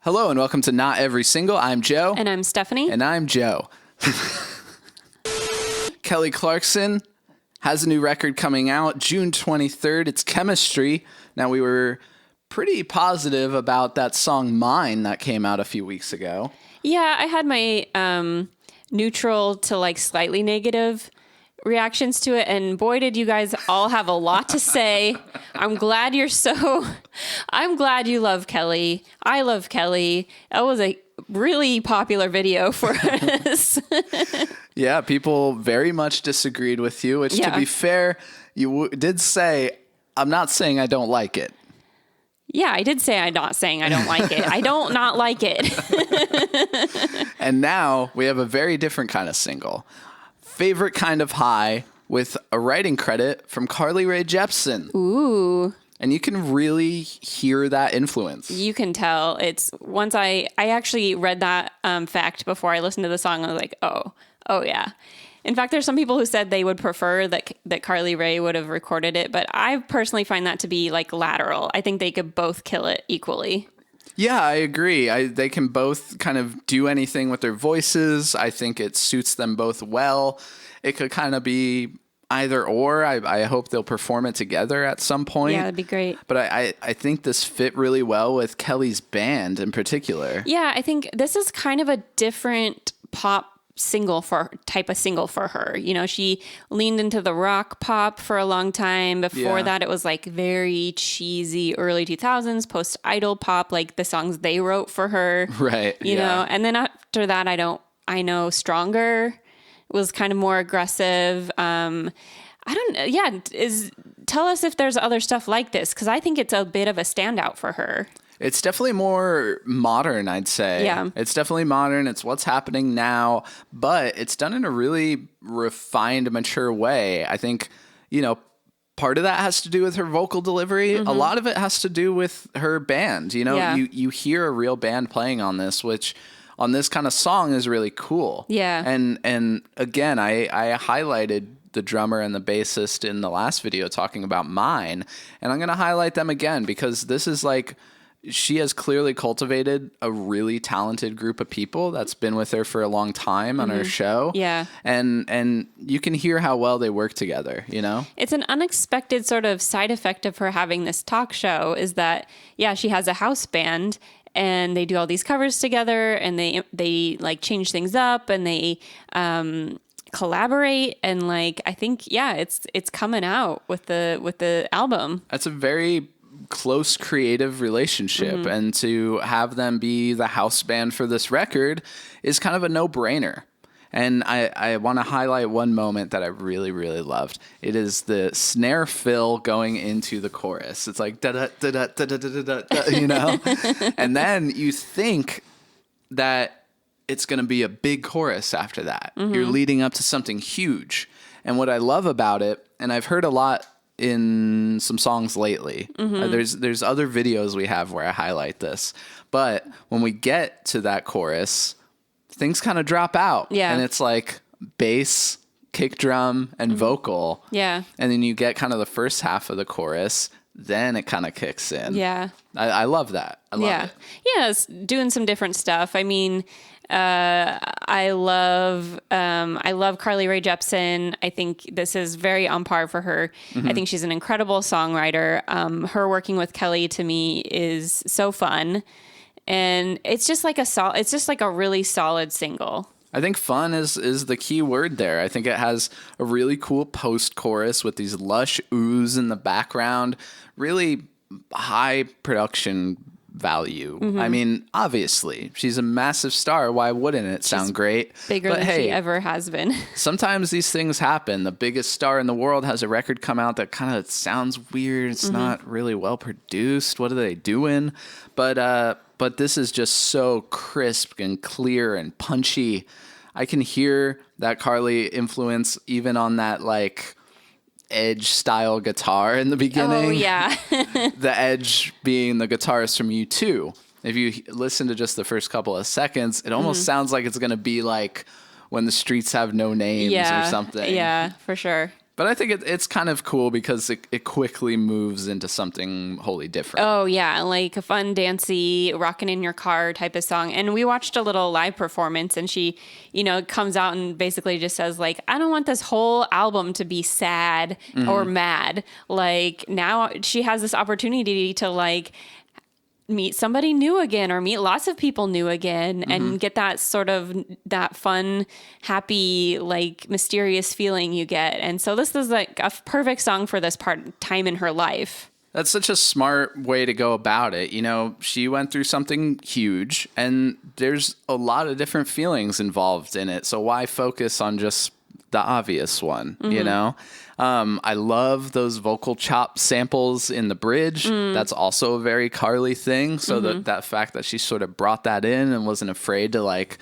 Hello and welcome to Not Every Single. I'm Joe. And I'm Stephanie. And I'm Joe. Kelly Clarkson has a new record coming out June 23rd. It's Chemistry. Now, we were pretty positive about that song Mine that came out a few weeks ago. Yeah, I had my neutral to like slightly negative reactions to it. And boy, did you guys all have a lot to say. I'm glad you love Kelly. I love Kelly. That was a really popular video for us. Yeah, people very much disagreed with you, which to be fair, you did say, I'm not saying I don't like it. Yeah, I did say I'm not saying I don't like it. I don't not like it. And now we have a very different kind of single. Favorite Kind of High with a writing credit from Carly Rae Jepsen. Ooh. And you can really hear that influence. You can tell. It's once I actually read that fact before I listened to the song. I was like, oh yeah. In fact, there's some people who said they would prefer that Carly Rae would have recorded it, but I personally find that to be like lateral. I think they could both kill it equally. Yeah, I agree. They can both kind of do anything with their voices. I think it suits them both well. It could kind of be either or. I hope they'll perform it together at some point. Yeah, that'd be great. But I think this fit really well with Kelly's band in particular. Yeah, I think this is kind of a different pop single for her. You know, she leaned into the rock pop for a long time. Before that, it was like very cheesy early 2000s post Idol pop, like the songs they wrote for her. Right. You know, and then after that, I know Stronger was kind of more aggressive. Tell us if there's other stuff like this, because I think it's a bit of a standout for her. It's definitely more modern, I'd say. Yeah. It's definitely modern. It's what's happening now, but it's done in a really refined, mature way. I think, part of that has to do with her vocal delivery. Mm-hmm. A lot of it has to do with her band. You hear a real band playing on this, which on this kind of song is really cool. Yeah. And again, I highlighted the drummer and the bassist in the last video talking about Mine, and I'm going to highlight them again because this is like, she has clearly cultivated a really talented group of people that's been with her for a long time on her show. Yeah. And you can hear how well they work together, It's an unexpected sort of side effect of her having this talk show is that, she has a house band and they do all these covers together and they like change things up and they collaborate and like, I think, it's coming out with the album. That's a very close creative relationship, and to have them be the house band for this record is kind of a no-brainer. And I want to highlight one moment that I really, really loved. It is the snare fill going into the chorus. It's like da da da da da da da da, and then you think that it's going to be a big chorus after that. You're leading up to something huge. And what I love about it, and I've heard a lot in some songs lately. There's other videos we have where I highlight this. But when we get to that chorus, things kind of drop out. Yeah. And it's like bass, kick drum, and vocal. Yeah. And then you get kind of the first half of the chorus, then it kind of kicks in. Yeah. I love that. I love it. Yeah, it's doing some different stuff. I mean, I love Carly Rae Jepsen. I think this is very on par for her. I think she's an incredible songwriter. Her working with Kelly to me is so fun, and it's just like a really solid single. I think fun is the key word there. I think it has a really cool post-chorus with these lush oohs in the background, really high production value. I mean, obviously, she's a massive star. Why wouldn't it sound great? Bigger than she ever has been. Sometimes these things happen. The biggest star in the world has a record come out that kind of sounds weird. It's not really well produced. What are they doing? But this is just so crisp and clear and punchy. I can hear that Carly influence even on that like Edge style guitar in the beginning. Oh yeah. The Edge being the guitarist from U2. If you listen to just the first couple of seconds, it almost sounds like it's going to be like When the Streets Have No Names or something. Yeah, for sure. But I think it's kind of cool because it quickly moves into something wholly different. Oh, yeah. Like a fun, dancey, rocking in your car type of song. And we watched a little live performance and she, comes out and basically just says like, I don't want this whole album to be sad or mad. Like now she has this opportunity to like meet somebody new again or meet lots of people new again and get that sort of that fun, happy, like mysterious feeling you get. And so this is like a perfect song for this time in her life. That's such a smart way to go about it. She went through something huge and there's a lot of different feelings involved in it. So why focus on just the obvious one, I love those vocal chop samples in the bridge. That's also a very Carly thing. So that fact that she sort of brought that in and wasn't afraid to like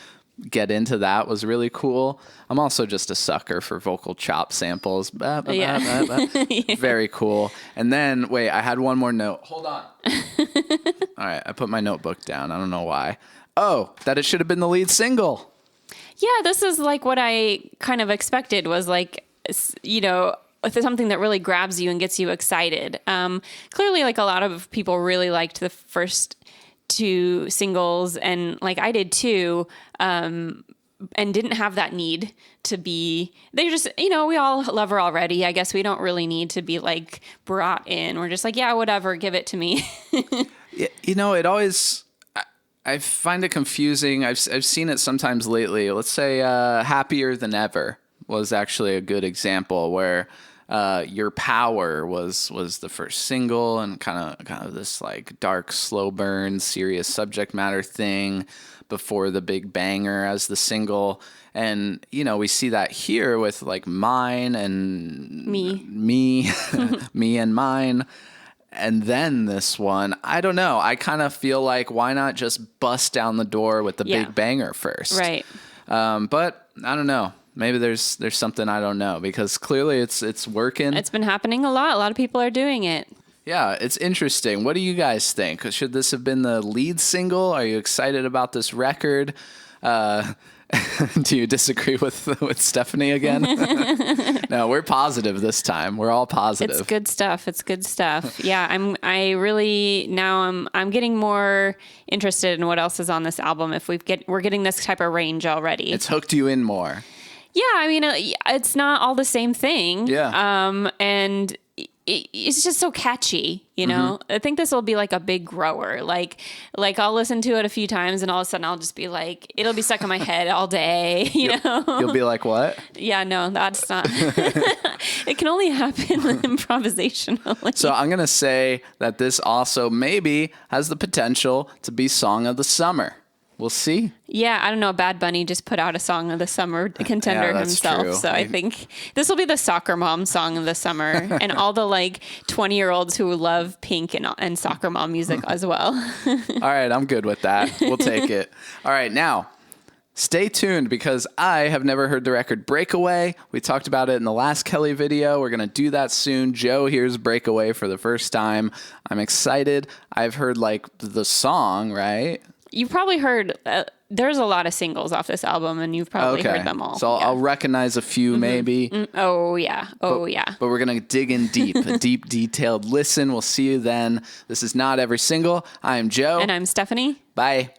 get into that was really cool. I'm also just a sucker for vocal chop samples. Very cool. And then, wait, I had one more note. Hold on. All right, I put my notebook down. I don't know why. Oh, that it should have been the lead single. Yeah, this is like what I kind of expected was like, something that really grabs you and gets you excited. Clearly, like a lot of people really liked the first two singles and like I did too. And didn't have that need to be, they just, we all love her already. I guess we don't really need to be like brought in. We're just like, yeah, whatever, give it to me. It always, I find it confusing. I've seen it sometimes lately. Let's say Happier Than Ever was actually a good example where Your Power was the first single and kind of this like dark, slow burn, serious subject matter thing before the big banger as the single. And, we see that here with like Mine and me, Me and Mine. And then this one, I don't know. I kind of feel like why not just bust down the door with the big banger first? Right. But I don't know. Maybe there's something I don't know because clearly it's working. It's been happening a lot. A lot of people are doing it. Yeah, it's interesting. What do you guys think? Should this have been the lead single? Are you excited about this record? Do you disagree with Stephanie again? No, we're positive this time. We're all positive. It's good stuff. Yeah, I'm getting more interested in what else is on this album. If we're getting this type of range already. It's hooked you in more. Yeah, I mean, it's not all the same thing. Yeah. And it's just so catchy, I think this will be like a big grower. Like I'll listen to it a few times and all of a sudden I'll just be like, it'll be stuck in my head all day, know? You'll be like, what? Yeah, no, that's not. It can only happen improvisationally. So I'm going to say that this also maybe has the potential to be Song of the Summer. We'll see. Yeah, I don't know. Bad Bunny just put out a Song of the Summer contender himself. True. So I think this will be the soccer mom Song of the Summer. And all the like 20-year-olds who love Pink and soccer mom music as well. All right, I'm good with that. We'll take it. All right, now stay tuned because I have never heard the record Breakaway. We talked about it in the last Kelly video. We're going to do that soon. Joe hears Breakaway for the first time. I'm excited. I've heard like the song, right? You've probably heard, there's a lot of singles off this album, and you've probably heard them all. So I'll recognize a few, maybe. Oh, yeah. But we're going to dig in deep, a deep, detailed listen. We'll see you then. This is Not Every Single. I am Joe. And I'm Stephanie. Bye.